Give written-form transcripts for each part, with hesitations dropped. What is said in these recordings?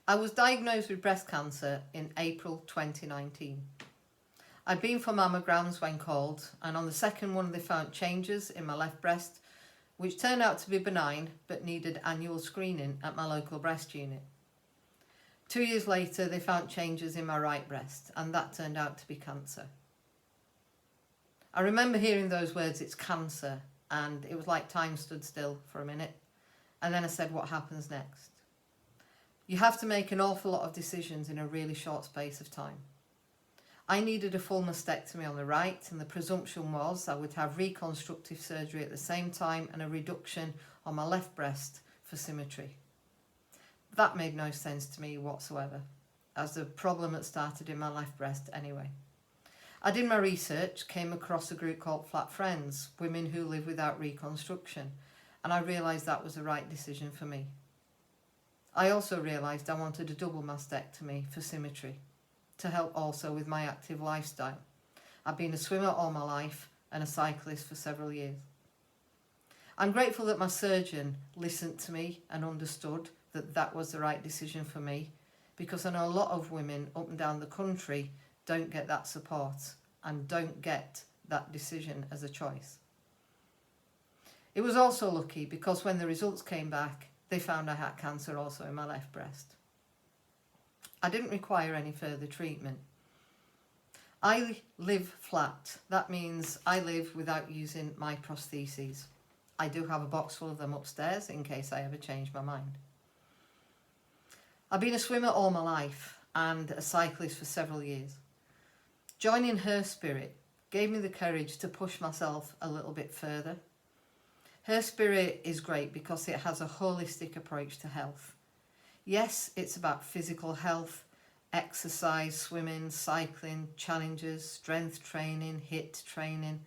I was diagnosed with breast cancer in April 2019. I'd been for mammograms when called, and on the second one they found changes in my left breast, which turned out to be benign but needed annual screening at my local breast unit. 2 years later they found changes in my right breast, and that turned out to be cancer. I remember hearing those words, "it's cancer," and it was like time stood still for a minute. And then I said, what happens next? You have to make an awful lot of decisions in a really short space of time. I needed a full mastectomy on the right, and the presumption was I would have reconstructive surgery at the same time and a reduction on my left breast for symmetry. That made no sense to me whatsoever, as the problem had started in my left breast anyway. I did my research, came across a group called Flat Friends, women who live without reconstruction, and I realised that was the right decision for me. I also realised I wanted a double mastectomy for symmetry, to help also with my active lifestyle. I've been a swimmer all my life and a cyclist for several years. I'm grateful that my surgeon listened to me and understood that that was the right decision for me, because I know a lot of women up and down the country don't get that support and don't get that decision as a choice. It was also lucky because when the results came back, they found I had cancer also in my left breast. I didn't require any further treatment. I live flat. That means I live without using my prostheses. I do have a box full of them upstairs in case I ever change my mind. I've been a swimmer all my life and a cyclist for several years. Joining Her Spirit gave me the courage to push myself a little bit further. Her Spirit is great because it has a holistic approach to health. Yes, it's about physical health, exercise, swimming, cycling, challenges, strength training, HIIT training.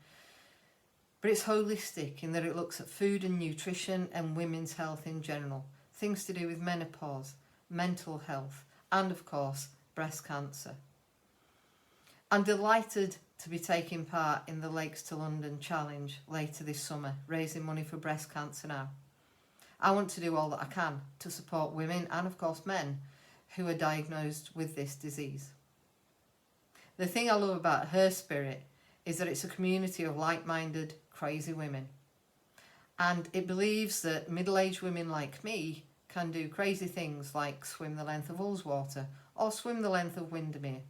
But it's holistic in that it looks at food and nutrition and women's health in general, things to do with menopause, mental health, and of course, breast cancer. I'm delighted to be taking part in the Lakes to London challenge later this summer, raising money for breast cancer now. I want to do all that I can to support women and of course men who are diagnosed with this disease. The thing I love about Her Spirit is that it's a community of like-minded, crazy women. And it believes that middle-aged women like me can do crazy things like swim the length of Ullswater or swim the length of Windermere.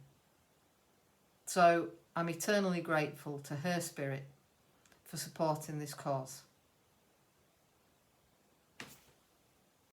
So I'm eternally grateful to Her Spirit for supporting this cause.